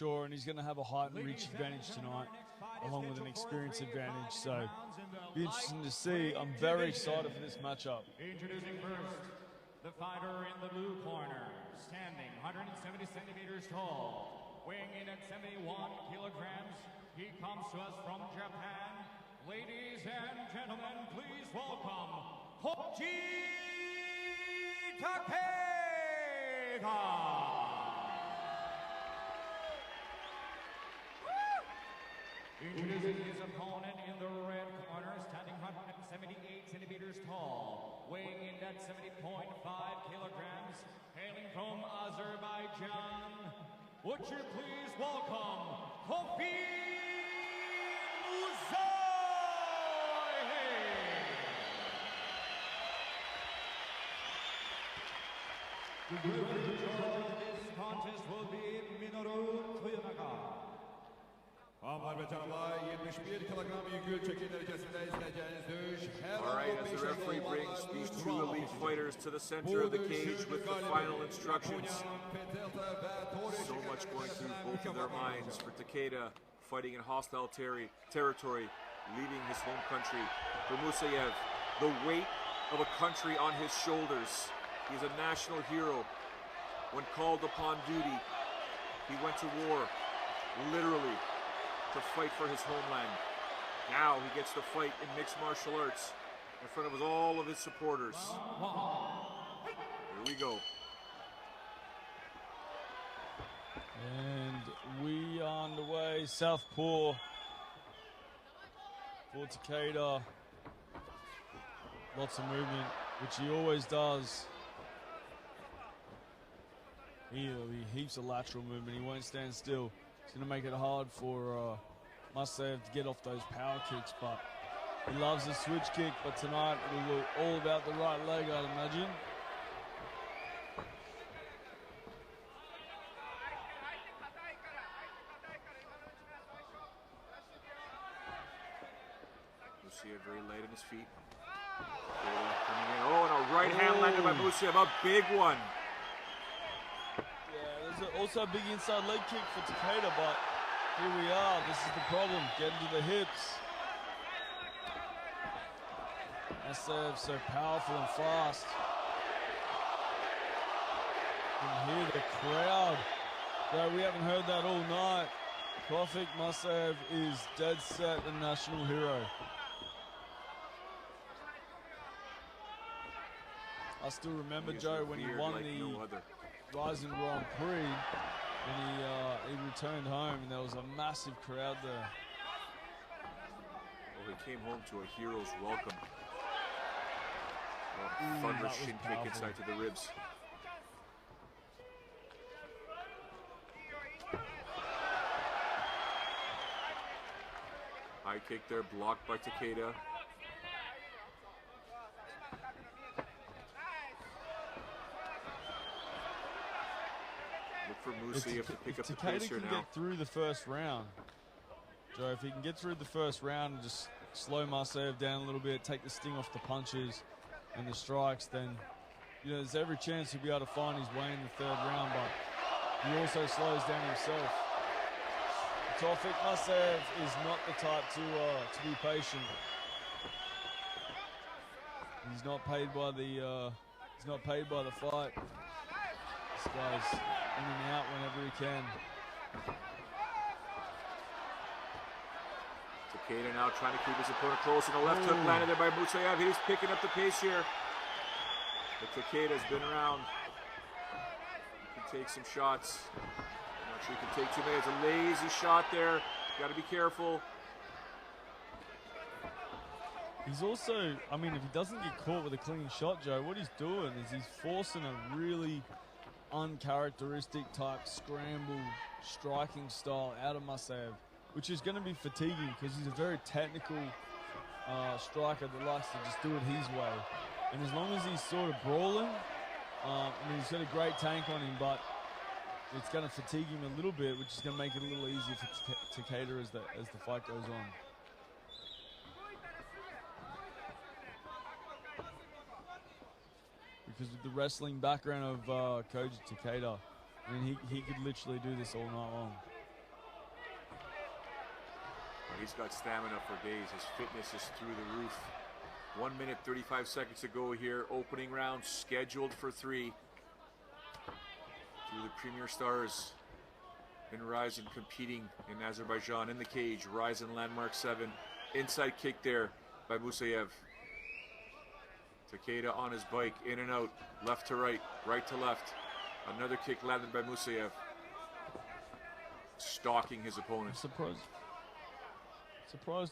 southpaw, and he's going to have a height and reach advantage tonight, along with an experience advantage. So, be interesting to see. I'm very excited for this matchup. Introducing first, the fighter in the blue corner, standing 170 centimeters tall, weighing in at 71 kilograms. He comes to us from Japan. Ladies and gentlemen, please welcome Tofiq Musayev. Introducing his opponent in the red corner, standing 178 centimeters tall, weighing in at 70.5 kilograms, hailing from Azerbaijan. Would you please welcome Tofiq Musayev? The judge of this contest will be Minoru Toyonaka. Hanımlar ve canımlar, 71 kilogram yükü çekim derecesinde izleyeceğiniz dövüş. All right, as the referee brings these two elite fighters to the center of the cage with the final instructions. So much going through both of their minds for Takeda, fighting in hostile territory, leaving his home country. For Musayev, the weight of a country on his shoulders. He's a national hero. When called upon duty, he went to war, literally, to fight for his homeland. Now he gets to fight in mixed martial arts in front of all of his supporters. Here we go. And we are underway. Southpaw for Takeda. Lots of movement, which he always does. He'll be heaps of lateral movement. He won't stand still. It's going to make it hard for Musayev to get off those power kicks, but he loves the switch kick. But tonight it'll look all about the right leg, I'd imagine. Musayev very light on his feet. Coming in. Oh, and a right hand landed by Musayev, a big one. There's also a big inside leg kick for Takeda, but here we are. This is the problem. Get into the hips. Musayev so powerful and fast. You can hear the crowd. Though we haven't heard that all night. Tofiq Musayev is dead set the national hero. I still remember, Joe, when he won the Rising Grand Prix, and he returned home, and there was a massive crowd there. Well, he came home to a hero's welcome. Thunderous shin kick inside to the ribs. High kick there, blocked by Takeda. For Musayev to pick up the pace here now. Takeda can get through the first round, Joe, if he can get through the first round and just slow Musayev down a little bit, take the sting off the punches and the strikes, then there's every chance he'll be able to find his way in the third round, but he also slows down himself. Tofiq Musayev is not the type to be patient. He's not paid by the fight. This guy's in and out whenever he can. Takeda now trying to keep his opponent close, and a left hook landed there by Musayev. He's picking up the pace here. But Takeda's been around. He can take some shots. I'm not sure he can take too many. It's a lazy shot there. Got to be careful. He's also, if he doesn't get caught with a clean shot, Joe, what he's doing is he's forcing a really uncharacteristic type scramble striking style out of Musayev, which is going to be fatiguing because he's a very technical striker that likes to just do it his way. And as long as he's sort of brawling, he's got a great tank on him, but it's going to fatigue him a little bit, which is going to make it a little easier for Takeda as the fight goes on. Because with the wrestling background of Koji Takeda, he could literally do this all night long. He's got stamina for days. His fitness is through the roof. 1 minute, 35 seconds to go here. Opening round scheduled for 3. Through the Premier Stars in Ryzen competing in Azerbaijan in the cage. Ryzen landmark 7. Inside kick there by Musayev. Takeda on his bike, in and out, left to right, right to left. Another kick landed by Musayev. Stalking his opponent. Surprised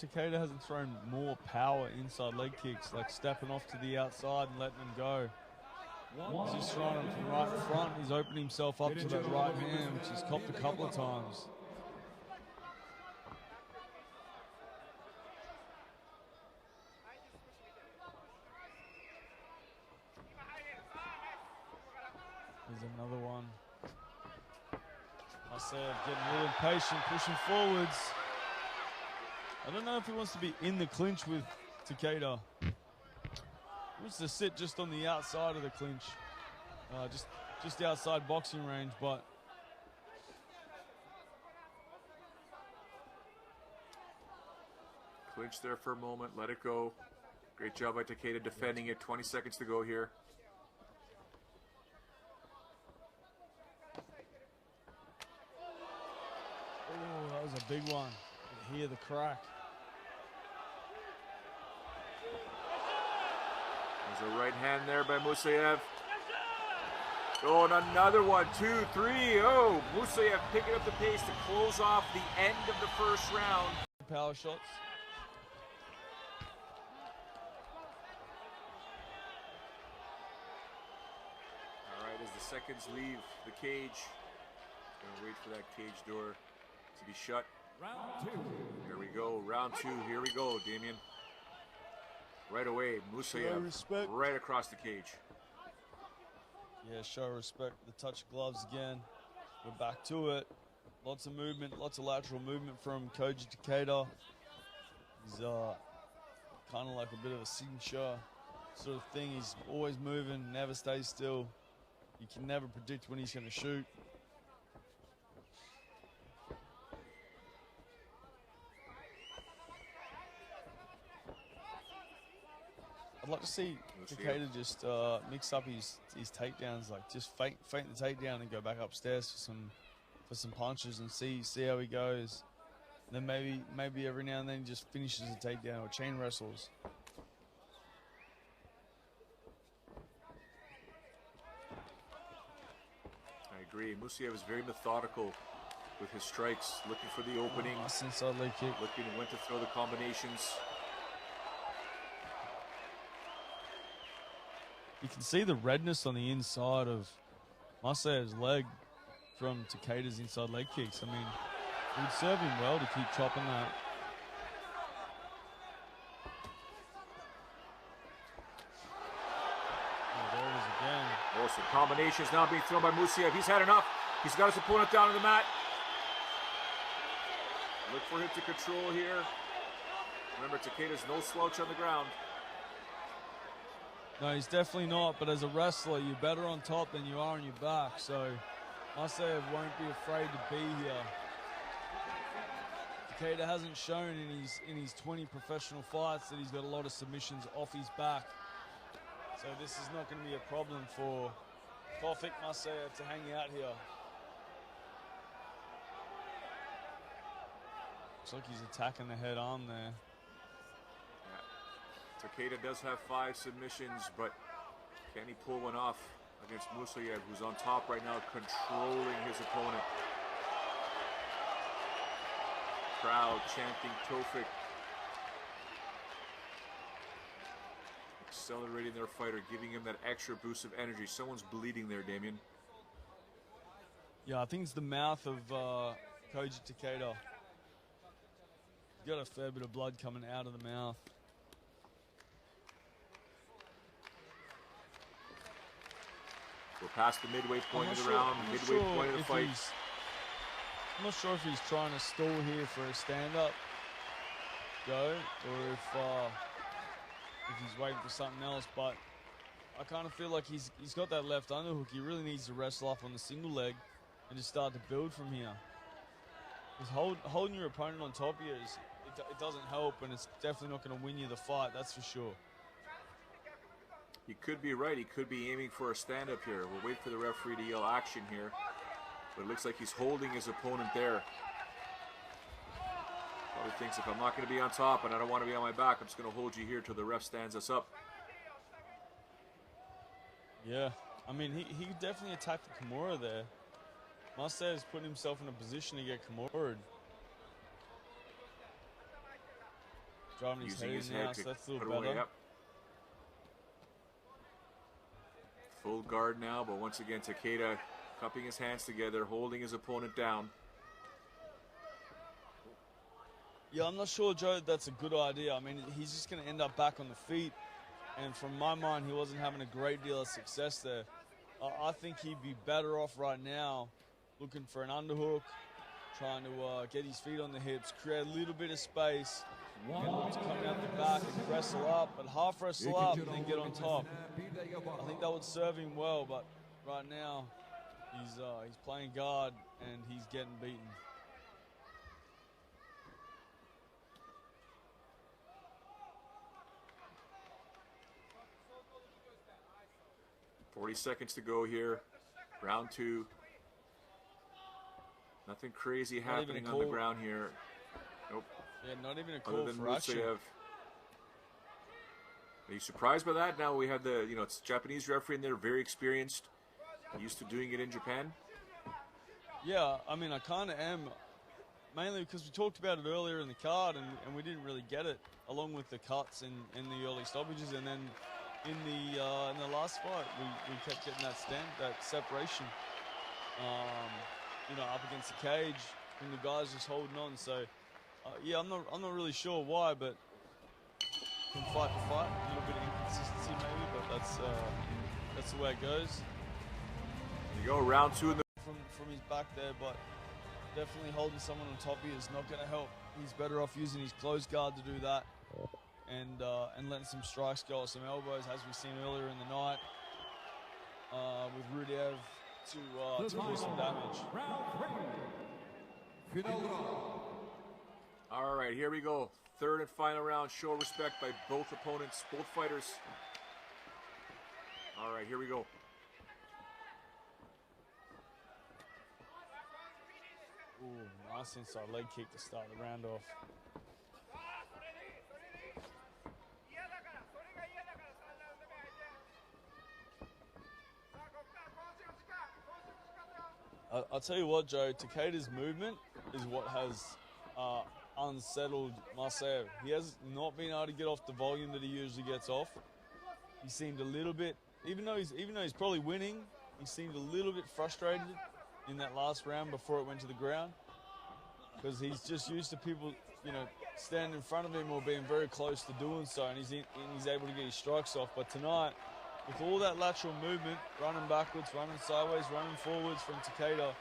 Takeda hasn't thrown more power inside leg kicks, like stepping off to the outside and letting them go. He's just throwing them from right front. He's opened himself up to that right hand, which he's copped a couple of times. Here's another one. Musayev getting a little impatient, pushing forwards. I don't know if he wants to be in the clinch with Takeda. He wants to sit just on the outside of the clinch. Just outside boxing range, but clinch there for a moment, let it go. Great job by Takeda defending it. 20 seconds to go here. oh, that was a big one. You can hear the crack. There's a right hand there by Musayev. Oh, and another one, 2, 3. Oh, Musayev picking up the pace to close off the end of the first round. Power shots. All right, as the seconds leave the cage, gonna wait for that cage door to be shut. Round 2. Here we go, round 2. Here we go, Damien. Right away, Musayev right across the cage. Yeah, show respect. The touch gloves again. We're back to it. Lots of movement, lots of lateral movement from Koji Takeda. He's kind of like a bit of a signature sort of thing. He's always moving, never stays still. You can never predict when he's going to shoot. I'd like to see Takeda just mix up his takedowns, like just feint the takedown and go back upstairs for some punches and see how he goes. And then maybe every now and then he just finishes a takedown or chain wrestles. I agree. Musayev is very methodical with his strikes, looking for the opening. Nice inside leg kick. Looking when to throw the combinations. You can see the redness on the inside of Musayev's leg from Takeda's inside leg kicks. I mean, it would serve him well to keep chopping that. Oh, there it is again. Oh, some combinations now being thrown by Musayev. He's had enough. He's got his opponent down on the mat. Look for him to control here. Remember, Takeda's no slouch on the ground. No, he's definitely not, but as a wrestler, you're better on top than you are on your back, so Musayev won't be afraid to be here. Takeda hasn't shown in his 20 professional fights that he's got a lot of submissions off his back. So this is not going to be a problem for Tofiq Musayev to hang out here. Looks like he's attacking the head arm there. Takeda does have 5 submissions, but can he pull one off against Musayev, who's on top right now, controlling his opponent? Crowd chanting Tofiq, accelerating their fighter, giving him that extra boost of energy. Someone's bleeding there, Damien. Yeah, I think it's the mouth of Koji Takeda. He's got a fair bit of blood coming out of the mouth. We're past the midway point of the round, midway point of the fight. I'm not sure if he's trying to stall here for a stand-up go, or if he's waiting for something else. But I kind of feel like he's got that left underhook. He really needs to wrestle off on the single leg and just start to build from here. Because holding your opponent on top here, it doesn't help, and it's definitely not going to win you the fight, that's for sure. He could be right. He could be aiming for a stand-up here. We'll wait for the referee to yell action here. But it looks like he's holding his opponent there. Probably thinks, if I'm not going to be on top and I don't want to be on my back, I'm just going to hold you here till the ref stands us up. Yeah, I mean, he definitely attacked the Kimura there. Musayev's putting himself in a position to get Kimura'd. Driving his head in now, so that's a little better. Up. Full guard now, but once again, Takeda cupping his hands together, holding his opponent down. Yeah, I'm not sure, Joe, that's a good idea. I mean, he's just going to end up back on the feet. And from my mind, he wasn't having a great deal of success there. I think he'd be better off right now looking for an underhook, trying to get his feet on the hips, create a little bit of space, and look to come out the back and wrestle up, but half wrestle up and then get on top. I think that would serve him well, but right now he's playing guard and he's getting beaten. .40 seconds to go here. Round 2. Nothing crazy happening on the ground here. Nope. Yeah, not even a call for action. Are you surprised by that? Now we have the, it's Japanese referee in there, very experienced, used to doing it in Japan. Yeah, I mean, I kind of am, mainly because we talked about it earlier in the card and we didn't really get it, along with the cuts in the early stoppages, and then in the last fight we kept getting that separation, up against the cage, and the guys just holding on. So yeah, I'm not really sure why, but from fight to fight, a little bit of inconsistency maybe, but that's the way it goes. There you go, round 2 in the from his back there, but definitely holding someone on top here is not going to help. He's better off using his closed guard to do that, and letting some strikes go, some elbows, as we've seen earlier in the night, with Rudiev to do some damage. All right, here we go. Third and final round. Show respect by both opponents, both fighters. All right, here we go. Ooh, nice inside leg kick to start the round off. I'll tell you what, Joe, Takeda's movement is what has unsettled Musayev. He has not been able to get off the volume that he usually gets off. He seemed a little bit, even though he's probably winning, he seemed a little bit frustrated in that last round before it went to the ground, because he's just used to people, standing in front of him or being very close to doing so, and he's able to get his strikes off. But tonight, with all that lateral movement, running backwards, running sideways, running forwards from Takeda,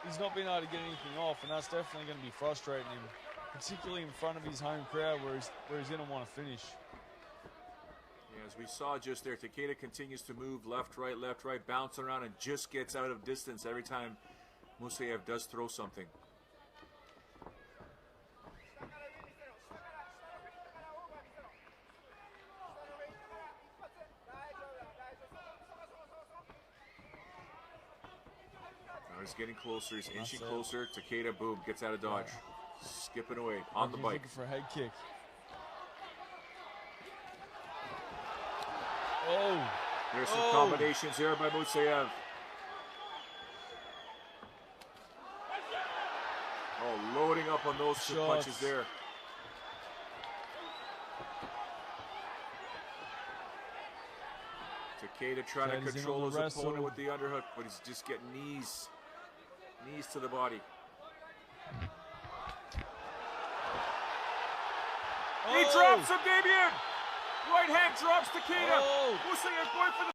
he's not been able to get anything off, and that's definitely going to be frustrating him, particularly in front of his home crowd where he's going to want to finish. Yeah, as we saw just there, Takeda continues to move left, right, bouncing around, and just gets out of distance every time Musayev does throw something. He's getting closer, he's inching closer. Takeda, boom, gets out of dodge. Skipping away on the bike. Looking for a head kick. Oh! There's some combinations here by Musayev. Oh, loading up on those two punches there. Takeda trying to control his opponent with the underhook, but he's just getting knees to the body. He drops him, Damien! Right hand drops Takeda. Musayev going for the